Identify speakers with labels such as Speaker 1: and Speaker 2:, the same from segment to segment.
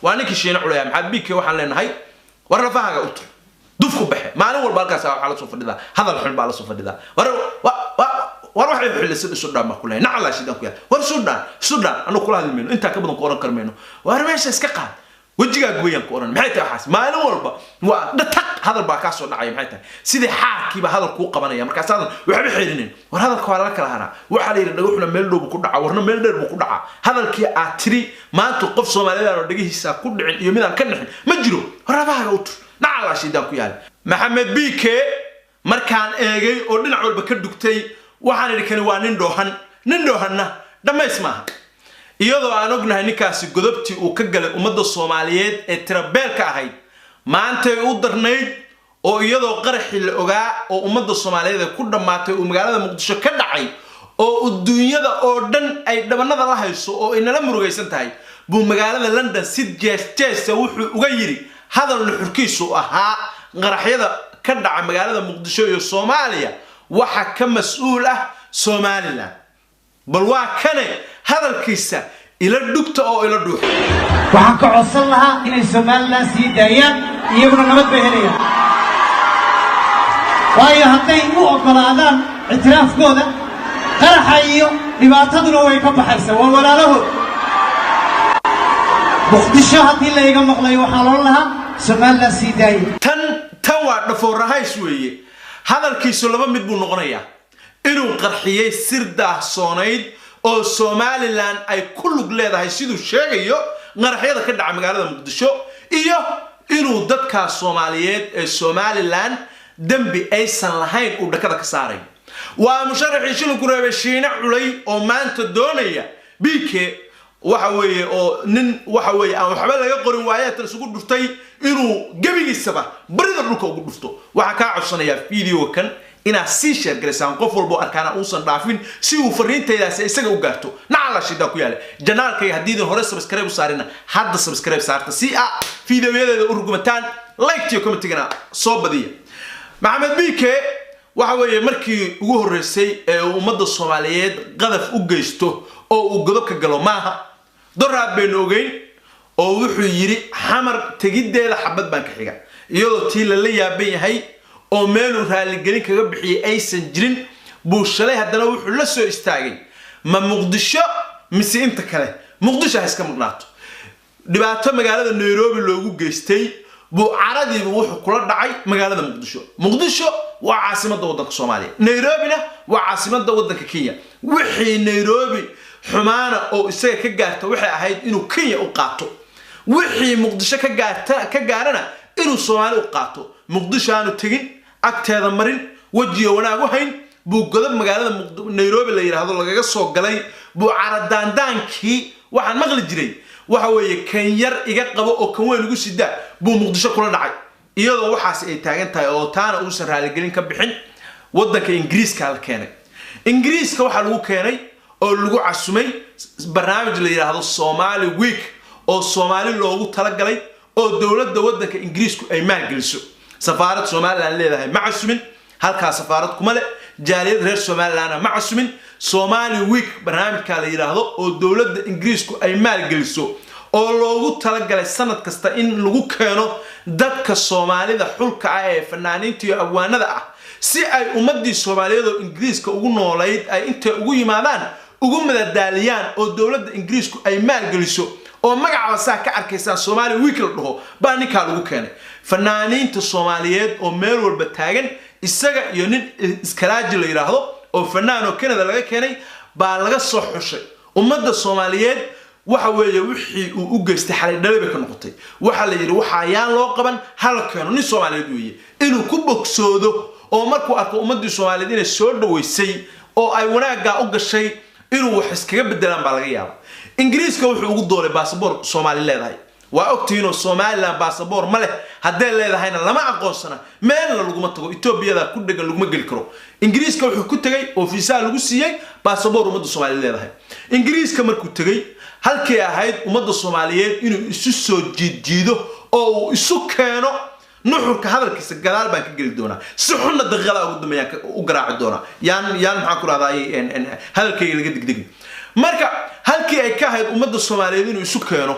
Speaker 1: وأنا كشينا عليها محد بيك وحنا هاي ورا فاها قلت دفكوا بحه ما أنا أول بالكاس على صوف ده هذا الحلم على صوف ده وروح يحل السودان ما كلها نعلى شيء ده كلها والسودان أنا كل هذا منه أنت كبدن كورن كرمينه وهرميش إسكقان وجهك قويان كورن محيته حاس ما أنا أول وده تق هذا الباكاس والنعيم محيته سيد حاكي بهذا الكوق بنايا مركز هذا وحب حيرنين وهذا الكوارع كلهنا وحليل نروح نملو بكودع ورنا ملدر بكودع هذا الكي أتري ما توقف سوماليا ردقيه ساكود يومين كنحن مجرو ورا قلت نعلى شيء ده كيال محمد بيكي مركان إيجي أردنا عول بكردكتي وحنا اللي كانوا نندوهن ده ما اسمها iyadoo aan ognahay ninkaasi godobti uu ka galay ummadda Soomaaliyeed ee tirabeelka ahayd maanta ay u darnayd oo iyadoo qaraxi la ogaa oo ummadda Soomaaliyeed ku dhamaatay oo magaalada Muqdisho ka dhacay oo adduunyada oo dhan ay dhabanada la hayso oo inala murugaysan tahay buu magaalada London si jees wuxuu uga yiri hadal nuxurkiisu ahaa qaraxyada ka dhacay magaalada Muqdisho iyo Soomaaliya waxa ka mas'uul ah Somaliland bal waa kane hadalkiisa ila dhugta oo ila dhuux
Speaker 2: waxaan ka codsan lahaa inay Somaliland sii daayaan iyaguna nabad bay helayaan waayo hadday u ogolaadaan itiraafkooda qaraxa iyo dhibaataduna way ka baxaysaa waa walaalahood Muqdisho haddii la iga maqlay waxaa loo lahaa Somaliland sii daayay
Speaker 1: tan waa dhafoor rahays weeye hadalkiisu laba mid buu noqonayaa inuu qarxiyay sirda soonayd oo Somaliland ay ku lug leedahay sidoo sheegayo qaraxyada ka dhacay magaalada Muqdisho iyo inuu dadka Soomaaliyeed ee Somaliland dambi aysan lahayn uu dhakada ka saaray waa musharaxii shil ku reebay shiina culay oo maanta doonaya BK waxa weeye oo nin waxa weeye aan waxba laga qorin waayay isugu dhuftay inuu gabigiisaba barida dhulka ugu dhufto waxa ka codsanaya video kan ina si share gareysaan qof walbo arkana uusan dhaafin si uu fariintaydaas isaga u gaarto nacala shida ku yaale janaalkay hadii hore subscribe u saarina hadda subscribe saarta si fiidiyoyada u rugumataan like iyo comment-gana soo badiya Maxamed Bike waxa weeye markii ugu horeysay ee ummadda Soomaaliyeed qadaf u geysto oo uu godob ka galo maaha doraad been ogeyn oo wuxuu yiri xamar tagideeda xabad baan ka xiga iyadoo tii la yaabay yahay oo meelu raali gelin kaga bixiyay aysan jirin buu shalay hadana wuxuu la soo istaagay ma Muqdisho mise inta kale Muqdisho iska maqnaato dhibaato magaalada Nairobi loogu geystay buu caradii wuxuu kula dhacay magaalada Muqdisho waa caasimadda waddanka Soomaaliya Nairobina waa caasimadda waddanka Kenya wixii Nairobi xumaana oo isaga ka gaarto waxay ahayd inuu Kenya u qaato wixii Muqdisho ka gaarana inuu Soomaaliya u qaato Muqdisho aanu tagin agteeda marin wajiyo wanaagu hayn buu godob magaalada Nairobi la yiraahdo lagaga soo galay buu caradaandaankii waxaan maqli jiray waxa weeye kan yar iga qabo oo kan weyn ugu sida buu Muqdisho kula dhacay iyadoo waxaas ay taagan tahay oo taana uu raali gelin ka bixin waddanka Ingiriiska la keenay Ingiriiska waxa lagu keenay oo lagu casumay barnaamij la yiraahdo Somali Week oo Soomaali loogu tala galay oo dawladda waddanka Ingiriisku ay maalgeliso سفارة Somaliland leedahay ma casumin halka safaarad kuma le jaaliyad reer Somaliland ma casumin Somali Week barnaamijka la yiraahdo oo dawladda Ingiriisku ay maalgeliso oo loogu tala galay sanad kasta in lagu keeno dadka Soomaalida xulka ah ee fanaaniinta iyo abwaanada ah si ay ummadii Soomaaliyeed oo Ingiriiska ugu noolayd ay inta ugu yimaadaan ugu madadaaliyaan oo dawladda Ingiriisku ay maalgeliso oo magaca wasaa ka arkaysan Somali Week la dhaho baa ninka lagu keenay fanaaniinta Soomaaliyeed oo meel walba taagan isaga iyo nin iskalaaji la yiraahdo oo fanaan oo Canada laga keenay baa laga soo xushay ummadda Soomaaliyeed waxa weeye wixii uu u geystay xalay dhaliba ka noqotay waxa la yiri waxa ayaan loo qaban halkeeno nin Soomaaliyeed weeye inuu ku bogsoodo oo markuu arko ummadda Soomaaliyeed inay soo dhaweysay oo ay wanaaga u gashay inuu wax iskaga bedelaan baa laga yaabaa Ingiriiska wuxuu ugu doolay baasaboor Soomaali leedahay waa ogtiino Somaliland baasaboor ma leh hadee leedahayna lama aqoonsana meel lagu ma tago Ethiopia ku dhagan lagu ma gali karo Ingiriiska wuxuu ku tagay oo fiisa lagu siiyay baasaboor ummadda Soomaaliyeed leedahay Ingiriiska markuu tagay halkii ahayd ummadda Soomaaliyeed inuu isu soo jiido oo uu isu keeno nuxurka hadalkiisa gadaal baan ka gali doona si xunna daqiiqada ugu dambeeyaan u garaaci doona yaan maxaa ku raadayay hadalkayga laga digdig marka halkii ay ka ahayd ummadda Soomaaliyeed inuu isu keeno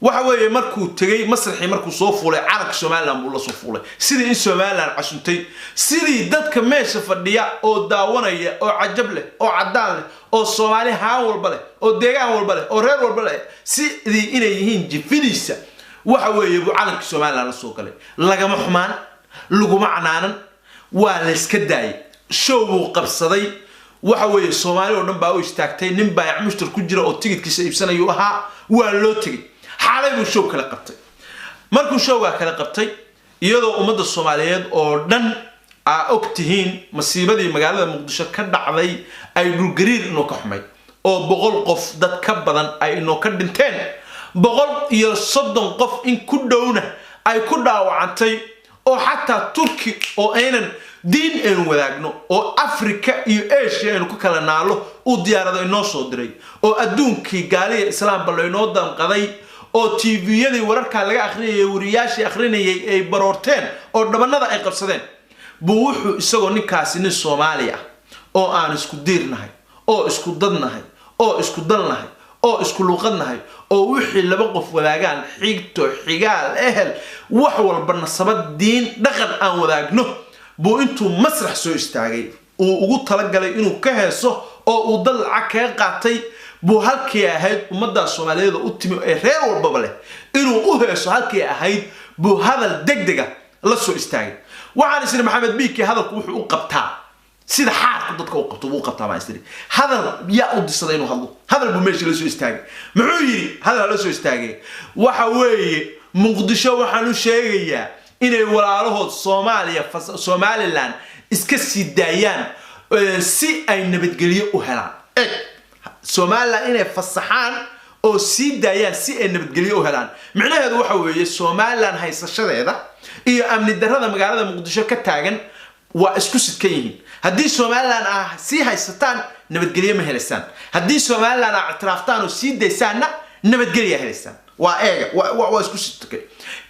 Speaker 1: waxa weeye markuu tagay masraxii markuu soo fuulay calanka Soomaaliland buu la soo fuulay sidii in Soomaaliland casuntay sidii dadka meesha fadhiya oo daawanaya oo cajab leh oo cadaan leh oo Soomaali haan walba leh oo deegaan walba leh oo reer walba leh sidii inay yihiin jifidiisa waxa weeye buu calanka Soomaaliland la soo galay lagama xumaan laguma canaanan waa la iska daayay show buu qabsaday waxa weeye Soomaali oo dhan baa u istaagtay nin baa mushtar ku jira oo tigidhkiisa iibsanayo ahaa waa loo tagay xaalay buu show kala qabtay markuu showga kala qabtay iyadoo ummadda Soomaaliyeed oo dhan ogtihiin masiibadii magaalada Muqdisho ka dhacday ay dhulgariir inoo ka xumay oo 100 qof dad ka badan ay inoo ka dhinteen 130 qof in ku dhowna ay ku dhaawacantay oo xataa Turki oo aynan diin aan wadaagno oo Afrika iyo Asia aynu ku kala naalo u diyaarado inoo soo diray oo adduunkii gaaliya islaamka loo inoo danqaday oo TV-yada wararka laga akhriyay wariyaashii akhrinayay ay baroorteen oo dhabanada ay qabsadeen buu wuxuu isagoo ninkaasi nin Soomaali ah oo aan isku diirnahay oo isku dadnahay oo isku dalnahay oo isku luqadnahay oo wixii laba qof wadaagaan xigto xigaal ehel wax walba nasabad diin dhaqan aan wadaagno buu intuu masrax soo istaagay uu ugu talagalay inuu ka heeso oo uu dal lacag ka qaatay buu halkii ahayd ummadda Soomaaliyeed u timi ee reer walba leh inuu u heeso halkii ahayd buu hadal degdeg ah la soo istaagay waxaan isna Maxamed Biiki hadalku wuxuu u qabtaa sida xaarku dadka u qabto uu qabtaa ma isna hadal yaa u disaday inuu hadal buu meesha la soo istaagay muxuu yiri hadal la soo istaagay waxa weeye Muqdisho waxaan u sheegayaa inay walaalahood Somaliland iska sii daayaan si ay nabadgelyo u helaan Somaliland inay fasaxaan oo sii daayaan si ay nabadgelyo u helaan macnaheedu waxa weeye Somaliland haysashadeeda iyo amni darrada magaalada Muqdisho ka taagan waa isku sidkan yihiin haddii Somaliland sii haysataan nabadgelyo ma helaysan haddii Somaliland ictiraaftaan oo sii daysaana nabadgelyo helaysan waa eega waa isku sidkan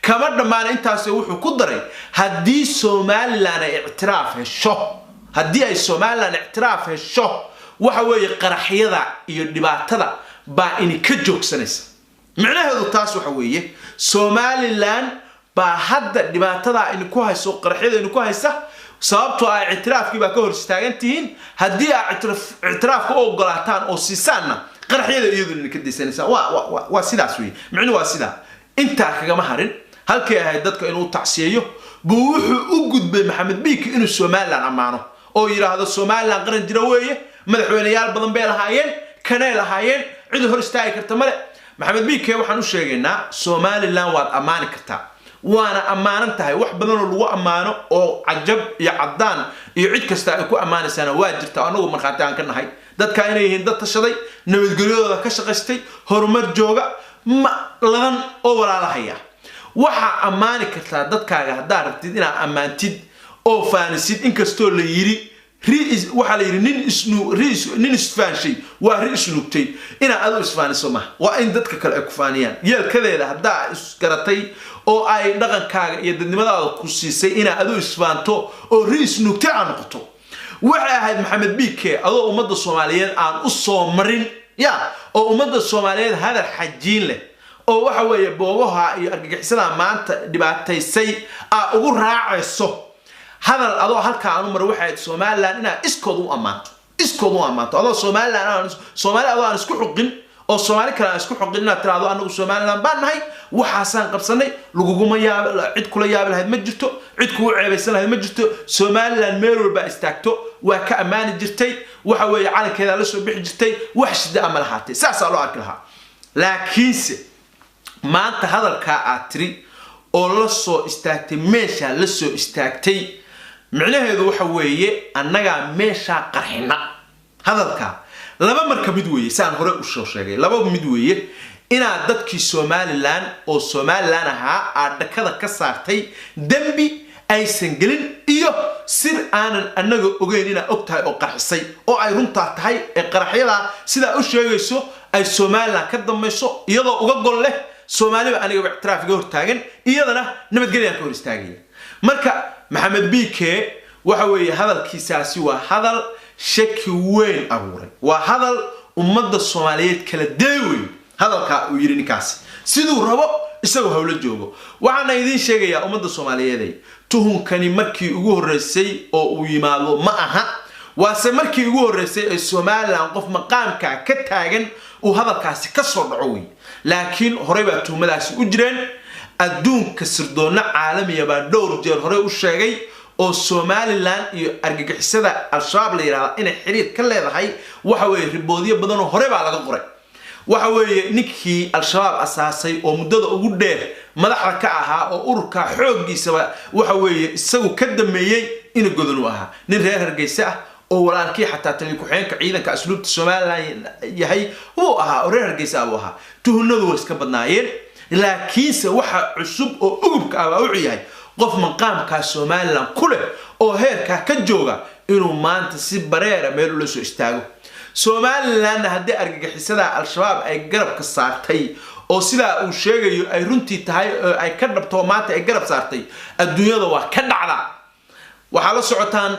Speaker 1: kama dhamaan intaas wuxuu ku daray haddii Somaliland ay ictiraaf hesho haddii ay Somaliland ictiraaf hesho waxa weeye qaraxyada iyo dhibaatada baa in ka joogsanaysa macnaheedu taas waxa weeye Somaliland baa hadda dhibaatada in ku hayso qaraxyada in ku haysa sababtoo ay ictiraafkii baa ka hor istaagantihiin haddii ay ictiraafka u ogolaataan oo siisaana qaraxyada iyadu in ka diisanaysa waa sidaas weeye macnaheedu waa sidaa inta kaga harin halkii ahayd dadka inuu tacsiyeeyo buu wuxuu u gudbay Maxamed Biiki inuu Somaliland amaano oo yiraahdo Somaliland qaran jira weeye madaxweynayaal badan bay lahaayeen kanay lahaayeen cid hor istaagi karta male Maxamed Biiki waxaan u sheegaynaa Somaliland waad amaani kartaa waana amaanan tahay wax badan oo lagu amaano oo cajab iyo cadaan iyo cid kasta ay ku amaanaysana waa jirta anagu marxaati aan ka nahay dadka inay yihiin dad tashaday nabadgelyadooda ka shaqaystay horumar jooga ma ladan oo walaalahaya waxa amaani kartaa dadkaaga hadaa rabtid inaad amaantid oo faanisid inkastoo la yiri waxa la yiri nin isfaanshay waa isnuugtay ina adu isfaaniso ma waa in dadka kale ay ku faaniyaan yeelkadeeda hadaa isgaratay oo ay dhaqankaaga iyo dadnimadaada ku siisay ina adu isfaanto oo isnuugtay aan noqoto waxa ahayd Maxamed Biiki adoo ummadda Soomaaliyeed aan u soo marin oo ummadda Soomaaliyeed hadal xajiin leh oo waxa weeye boobaha iyo argagixisada maanta dhibaataysay ugu raacayso hadal adoo halka aanu mar waxa Somaliland ina iskood u amaanto adoo Somaliland aan isku xuqin oo Soomaali kale isku xuqin ina tiraado anagu Somaliland baan nahay waxaan qabsanay laguguma yaab cid kula yaab lahayd ma jirto cid ku ceebaysan lahayd ma jirto Somaliland meel walba istaagto waa ka amaani jirtay waxa weeye calankeeda la soo bixi jirtay wax shida ama lahaatay saas loo arki lahaa laakiinse maanta hadalka aad tiri oo la soo istaagtay meesha la soo istaagtay macnaheedu waxa weeye annaga meesha qarxina hadalka laba marka mid weeye saan hore u soo sheegay laba mid weeye ina dadkii Somaliland oo Somaliland aad dhakada ka saartay dambi aysan gelin iyo sir aanan annaga ogeyn ina ogtahay oo qarxisay oo ay runta tahay ee qaraxyada sida u sheegayso ay Somaliland ka dambayso iyadoo uga gol leh Soomaaliba aniga ictiraafiga hortaagan iyadana nabadgelyo ka hor istaagay marka Maxamed Biiki waxa weeye hadalkiisaasi waa hadal shaki weyn abuuray waa hadal ummadda Soomaaliyeed kala deeway hadalka uu yiri ninkaas siduu rabo isagoo hawlo joogo waxaan idin sheegayaa ummadda Soomaaliyeed tuhunkani markii ugu horeysay oo uu yimaado ma aha waase markii ugu horeysay ee Soomaaliland qof maqaamka ka taagan uu hadalkaasi ka soo dhaco laakiin horey baa tuhumadaasi u jireen adduunka sirdoona caalamiga baa dhowr jeer hore u sheegay oo Soomaaliland iyo argagixisada al-shabaab la yiraahdo inay xiriir ka leedahay waxa weeye riboodiyo badan oo hore baa laga qoray waxa weeye ninkii al-shabaab asaasay oo muddada ugu dheer madaxda ka ahaa oo ururka xooggiisa waxa weeye isagu ka dameeyay in godan u ahaa nin reer Hargeysa ah oo walaalkii xataa tali ku xeenka ciidanka asluubta Soomaaliland yahay oo ahaa reer Hargeysa oo ahaa tuhunadu iska badnaayeen laakiinse waxa cusub oo ugubka ah u ciyaay qof maqaamka Soomaaliland kule oo heerka ka jooga inuu maanta si bareera meel u soo istaago Soomaaliland haddii argagixisada al-shabaab ay garab ka saartay oo sida uu sheegayo ay runtii tahay ay ka dhabto maanta ay garab saartay adduunyada waa ka dhacda waxa la socotaan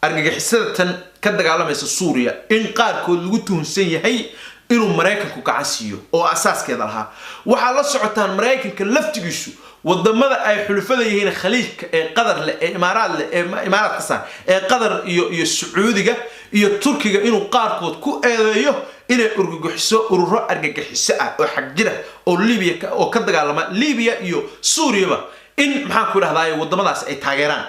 Speaker 1: argagixisada tan ka dagaalamaysa Suuriya in qaarkood lagu tuhunsan yahay inuu Mareykanku gacan siiyo oo asaaskeeda lahaa waxa la socotaan Mareykanka laftigiisu wadamada ay xulufada yihiin khaliijka ee qadar leh ee imaaraad ka saar ee qadar iyo sacuudiga iyo turkiga inuu qaarkood ku eedeeyo inay urgugixiso ururo argagixiso ah oo xaq jira oo Liibiya oo ka dagaalama Liibiya iyo Suuriya in maxaan ku raahdaa wadamadaas ay taageeraan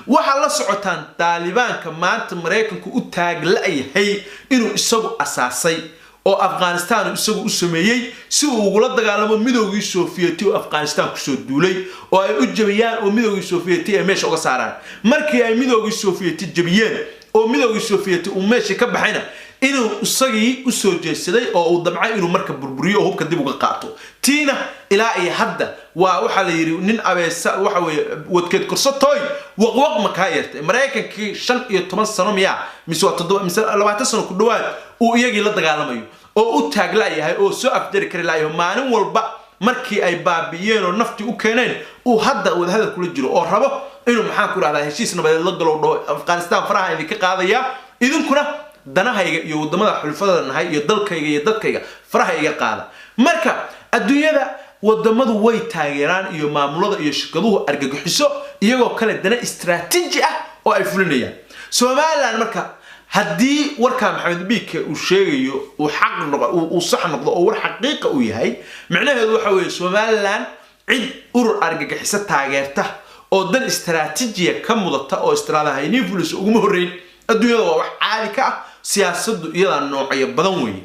Speaker 1: waxa la socotaan Taalibaanka maanta Mareykanku u taaglayahay inuu isagu asaasay oo Afghanistan isagu u sameeyay si uu uga dagaalamo midoogii Sovieti oo Afghanistan ku soo duulay oo ay u jabiyaan oo midoogii Sovieti ay meesha uga saaraan markii ay midoogii Sovieti jabiyeen oo midoogii Sovieti uu meesha ka baxayna inuu isagii u soo jeesaday oo uu damcay inuu marka burburiyo oo hubka dib uga qaato tiina ilaa ay hadda waxa la yiri nin abeesa waxa weeye wadkeed korsatoy waqwaq ma ka yartay Mareykankii 15 sano miya mise 20 sano ku dhawaad uu iyagii la dagaalamayo oo u taaglayahay oo soo afjari kari laayo maalin walba markii ay baabiyeen oo nafti u keeneen uu hadda wada hadal kula jiro oo rabo inuu maxaan ku raahdaa heshiis nabadeed la galo dhow Afghanistan faraha idin ka qaadaya idinkuna danahayga iyo wadamada xulfada nahay iyo dalkayga iyo dadkayga faraha iga qaada marka adduunyada wadamadu way taageeraan iyo maamulada iyo shirkaduhu argagixiso iyagoo kale dana istiraatiiji ah oo ay fulinayaan Soomaaliland marka haddii warka Maxamed Biike uu sheegayo uu xaq noqdo uu sax noqdo oo war xaqiiqo u yahay macnaheedu waxa weeye Soomaaliland cid urur argagixiso taageerta oo dan istiraatiijiya ka mudata oo istiraadaha inay fuliso ugu horeyn adduunyada waa wax caadi ka ah siyaasaddu iyada noocyo badan weeye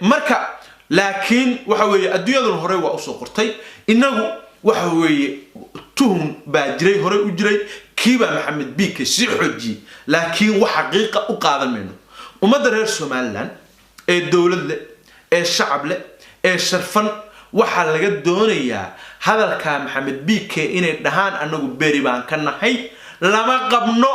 Speaker 1: marka laakiin waxa weeye adduunyada hore waa u soo qortay inagu waxa weeye tuhun baa jiray hore u jiray kiiba Maxamed Biike si xoji laakiin wax xaqiiqo u qaadan meeno ummadda reer Soomaaliland ee dawladda ee shacab leh ee sharfan waxa laga doonayaa hadalka Maxamed Biike inay dhahaan anagu beeri baan ka nahay lama qabno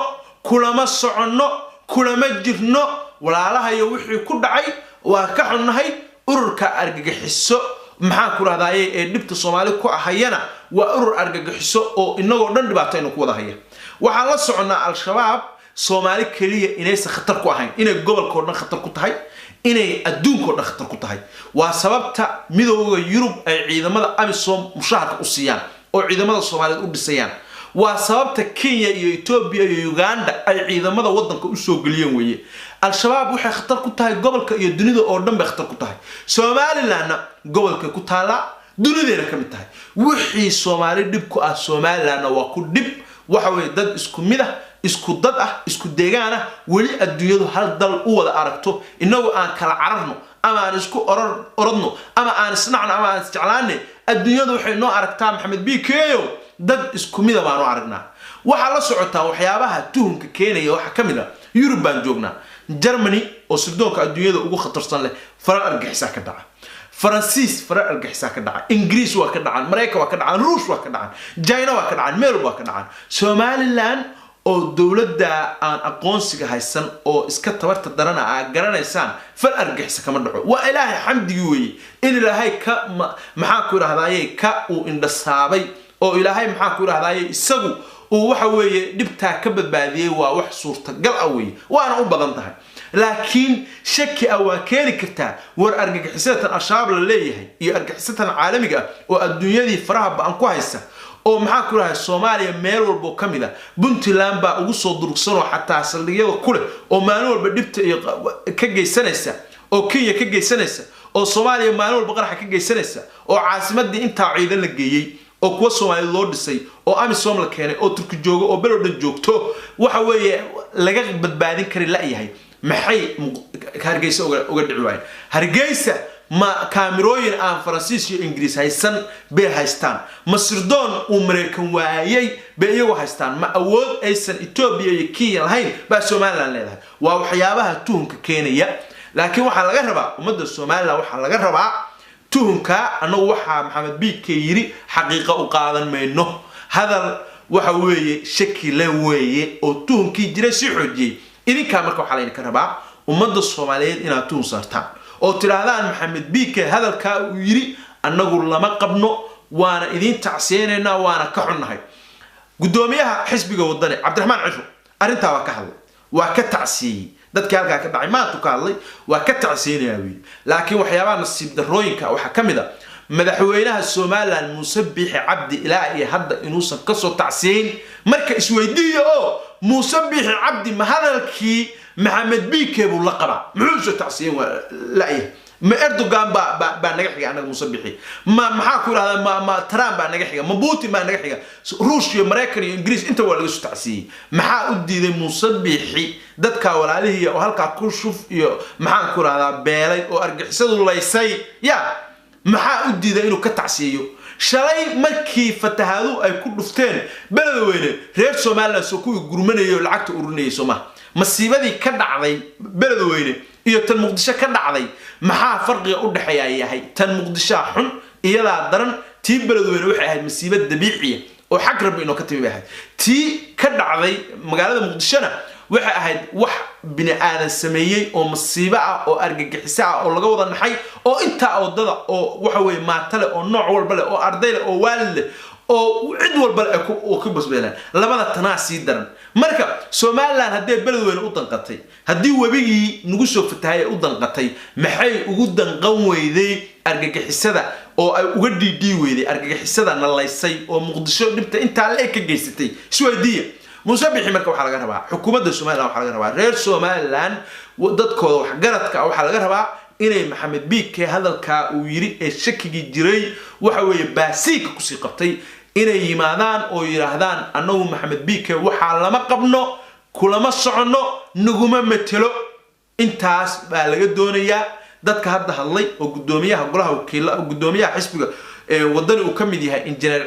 Speaker 1: kulama socono kulama jirno walaalaha iyo wixii ku dhacay waa ka xunnahay ururka argagixiso maxaan ku raahdaayay ee dibta Soomaali ku ahayana waa urur argagixiso oo inagoo dhan dhibaatayna ku wada haya waxa la soconaa al-shabaab Soomaali kaliya inay khatar ku ahayn inay gobolka dhan khatar ku tahay inay adduunka dhan khatar ku tahay waa sababta midowga Yurub ay ciidamada AMISOM mushaharka u siiyaan oo ciidamada Soomaaliyeed u dhisayaan waa sababta Kenya iyo Ethiopia iyo Uganda ay ciidamada wadanka u soo galiyeen weeye al-shabaab waxay khatar ku tahay gobolka iyo dunida oo dhan bay khatar ku tahay Soomaaliland gobolka ku taala dunida ka mid tahay wixii Soomaali dib ku ah Soomaaliland waa ku dib waxa weeye dad isku mid ah isku dad ah isku deegaan ah wali adduunyadu hal dal u wada aragto inagu aan kala cararno ama aan isku orodno ama aan isnacno ama aan isjeclaanay adduunyadu waxay noo aragtaa Maxamed Biike dad isku mid ah baan u aragnaa waxa la socotaa waxyaabaha tuhunka keenaya waxa kamid ah Yurub baan joognaa Germany oo sirdoonka adduunyada ugu khatarsan leh farar argagixisa ka dhaca Faransiis farar argagixisa ka dhaca Ingiriis waa ka dhacaan Mareykan waa ka dhacaan Ruush waa ka dhacaan China waa ka dhacaan meel waa ka dhacaan Somaliland oo dawladda aan aqoonsiga haysan oo iska tabarta darana ah garanaysaan fal argagixisa kama dhaco waa ilaahay xamdigi weeye in ilaahay ka maxaa ku raahdaayay ka uu indhasaabay oo ilaahay maxaa ku raahdaayay isagu oo waxa weeye dibta ka badbaadiyay waa wax suurtagal ah weeye waana u badan tahay laakiin shaki waa keeni kartaa war argagixisada al-shabaab la leeyahay iyo argagixisada caalamiga oo adduunyadii faraha baan ku haysta oo maxaa ku rahay Soomaaliya meel walba kamida Puntland baa ugu soo durugsan oo xataa saldhigyada kule oo maalin walba dhibta ka geysanaysa oo Kenya ka geysanaysa oo Soomaaliya maalin walba qarax ka geysanaysa oo caasimadii inta ciidan la geeyay oo kuwa Soomaaliya loo dhisay oo AMISOM la keenay oo Turki joogo oo Belarus joogto waxa weeye laga badbaadin kari la yahay maxay Hargeysa uga dhiciyaan Hargeysa ma kaamirooyin aan Faransiis iyo Ingiriis haysan bay haystaan Masirdoon oo Mareykan waayay bay iyagu haystaan ma awood aysan Ethiopia iyo Kenya lahayn ba Soomaaliland leedahay waa waxyaabaha tuhunka keenaya laakiin waxa laga rabaa ummadda Soomaaliland waxa laga rabaa tuhunka anagu waxa Maxamed Biike yiri xaqiiqo u qaadan mayno hadal waxa weeye shaki la weeye oo tuhunkii jiray si xoojiyay idinka marka waxa la idin ka rabaa ummadda Soomaaliyeed inaad tuhun saartaan oo tiraadaan Maxamed Biike hadalka uu yiri anagu lama qabno waana idin tacsiyeynaa waana ka xunnahay gudoomiyaha xisbiga wadani Cabdiraxmaan Cifo arinta waa ka hadlay waa ka tacsiyay dadka halka ka dhacay maanta ka hadlay waa ka tacsiyeynaa wiil laakiin waxyaabaha nasiib darooyinka waxa kamid ah madaxweynaha Soomaaliland Muuse Biixi Cabdi ilaa iyo hadda inuusan ka soo tacsiyeyn marka isweydiiyo oo Muuse Biixi Cabdi ma hadalkii Maxamed Biike buu la qaba muxuu soo tacsiyeyn la ma Erdogan ba naga xiga anaga Muuse Biixi ma maxaa ku yiraahdaa ma Trump ba naga xiga ma Putin ba naga xiga Ruushka Mareykan iyo Ingiriis inta waa laga soo tacsiyay maxaa u diiday Muuse Biixi dadka walaalihiisa oo halka ku shuf iyo maxaa ku yiraahdaa beelay oo argixisadu laysay ya maxaa u diiday inuu ka tacsiyo shalay markii fatahaadu ay ku dhufteen beledweyne reer Soomaaliland soo ku gurmanayo lacagta ururinayay Soomaa masiibadii ka dhacday beledweyne iyo tan Muqdisho ka dhacday maxaa farqiga u dhaxeeya yahay tan Muqdisho xun iyada daran tii beledweyne waxay ahayd masiibad dabiici oo xaq rabbi inoo ka timibahay tii ka dhacday magaalada Muqdishona waxay ahayd wax bini aadan sameeyay oo masiibo ah oo argagixis ah oo laga wada naxay oo inta wadada oo waxa weey maatale oo nooc walba leh oo arday leh oo waalid leh oo cid walba oo ku basbeelan labada tanaasi daran marka Soomaaliland hadee beledweyne u danqatay hadii wabigii nagu soo fatahay u danqatay maxay ugu danqan weyday argagixisada oo ay uga dhiidii weyday argagixisada nalaysay oo Muqdisho dhibta inta la ka geysatay isweydiiya Muuse Biixi marka waxa laga rabaa xukuumadda Soomaaliland waxa laga rabaa reer Soomaaliland dadkooda wax garadka waxa laga rabaa inay Maxamed Biike hadalka uu yiri ee shakigi jiray waxa weeye baasiika ku sii qabtay inay yimaadaan oo yiraahdaan anagu Maxamed Biike waxa lama qabno kulama socono naguma metelo intaas baa laga doonayaa dadka hadda hadlay oo gudoomiyaha golaha wakiilada gudoomiyaha xisbiga wadani uu kamid yahay injineer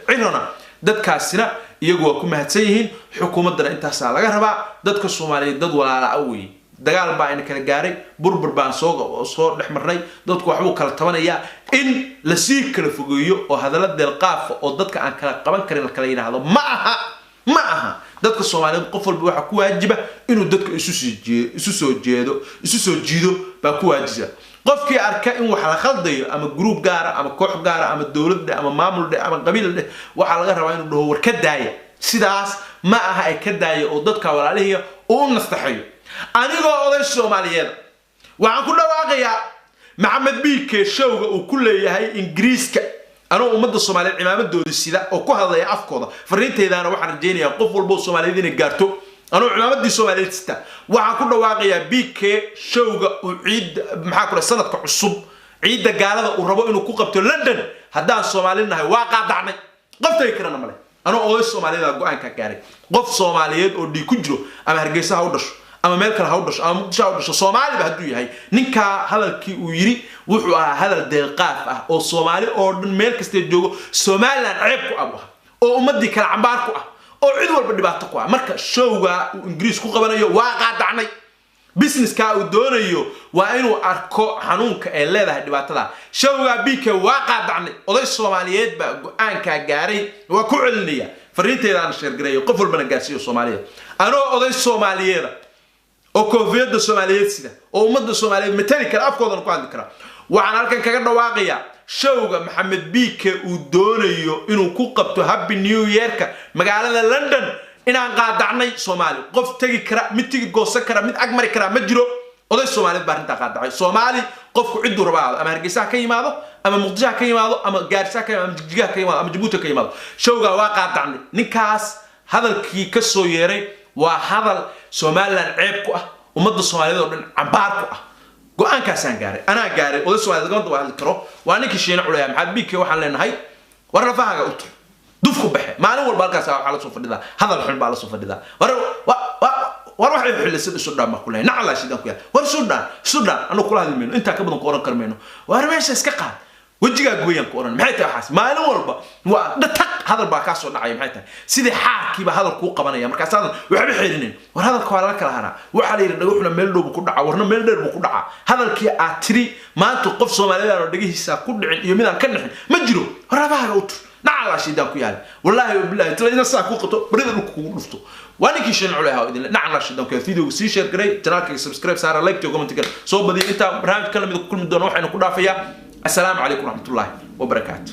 Speaker 1: Cirona dadkaasina iyagu waa ku mahadsan yihiin xukuumadda intaas laga rabaa dadka Soomaaliyeed dad walaala ah weey dagaal baa in kala gaaray burbur baan soo dhexmarnay dadku wax uu kala tabanaya in la sii kala fogeeyo oo hadalada delqaaf oo dadka aan kala qaban karin kala yiraahdo ma aha dadka Soomaaliyeed qof walba waxa ku waajiba inuu dadka isu soo jiido baa ku waajiba qofkii arka in wax la khaldayo ama group gaar ah ama koox gaar ah ama dawlad ama maamul ama qabiil waxa laga rabaa inuu dhaho war ka daaya sidaas ma aha ay ka daaya oo dadka walaalihiisa oo nastaxayo anigoo oday Soomaaliyeed waxaan ku dhawaaqayaa Maxamed Biike showga uu ku leeyahay Ingiriiska anoo ummadda Soomaaliyeed ciimamadooda sida oo ku hadlaya afkooda fariinteedana waxaan rajeynayaa qof walba Soomaaliyeed inay gaarto anoo ciimamadii Soomaaliyeed sida waxaan ku dhawaaqayaa Biike showga uu ciid maxaa ku sanadka cusub ciida gaalada uu rabo inuu ku qabto London haddaan Soomaalinahay waa qaadacnay qoftay karana male anoo oday Soomaaliyeed go'aan ka gaaray qof Soomaaliyeed oo dhig ku jiro ama Hargeysa ha u dhasho ama meel kale ha u dhasho ama Muqdisho ha u dhasho Soomaali ba haduu yahay ninka hadalkii uu yiri wuxuu ahaa hadal deeqaaf ah oo Soomaali oo dhan meel kasta joogo Soomaaliland ceeb ku ah oo ummadii kala cambaar ku ah oo cid walba dhibaato ku ah marka showga uu Ingiriis ku qabanayo waa qaadacnay business ka uu doonayo waa inuu arko xanuunka ee leedahay dhibaatada showga Biike waa qaadacnay oday Soomaaliyeed ba go'aan ka gaaray waa ku celinaya fariinteedana sheer gareeyo qof walba gaarsiiyo Soomaaliyeed anoo oday Soomaaliyeed oo koofiyada Soomaaliyeed sida oo ummadda Soomaaliyeed matali kala afkoodan ku hadli kara waxaan halkan kaga dhawaaqayaa showga Maxamed Biike uu doonayo inuu ku qabto Happy New Year-ka magaalada London inaan qaadacnay Soomaali qof tagi kara mid tigi goosan kara mid ag mari kara ma jiro oday Soomaaliyeed baa inta qaadacay Soomaali qofku cid uu rabaa ama Hargeysa ka yimaado ama Muqdisho ka yimaado ama Gaarisa ka yimaado ama Jigjiga ka yimaado ama Djibouti ka yimaado showga waa qaadacnay ninkaas hadalkii ka soo yeeray waa hadal Soomaaliland ceeb ku ah ummadda Soomaaliyeed oo dhan cambaar ku ah go'aan ka saan gaaray ana gaaray oday Soomaaliyeed gabadha waa karo waa ninkii sheena culaya maxaad biikay waxaan leenahay war rafaaga u tur dufku baxe maalin walba halkaas waxa la soo fadhidaa hadal xun baa la soo fadhidaa war waxay xillisada Suudaan ma kulay nacala shidan ku yahay war Suudaan anu kula hadlayno inta ka badan ku oran karmayno war meesha iska qaad wajiga gooyan ku oran maxay tahay xaas maalin walba waa dhatak hadal baa ka soo dhacay maxay tahay sidii xaarkiiba hadal ku qabanaya markaas hadal waxba xiriireen war hadalka waa la kala haraa waxa la yiraahdaa wuxuna meel dhow ku dhaca warna meel dheer buu ku dhaca hadalkii aad tiri maanta qof Soomaaliyeed oo dhagihiisa ku dhicin iyo midaan ka dhixin ma jiro warabaaga u tur nacala shidan ku yahay wallahi billahi tala saa ku qato barida ku dhufto وأنا شن عليها إذن نعم راشد دم كفيديو سيشير قري تناك سبسكرايب سارة لايك وكومنت كده صوب بدي أنت برنامج كلام كل مدة نوع إنه كلها فيها السلام عليكم ورحمة الله وبركاته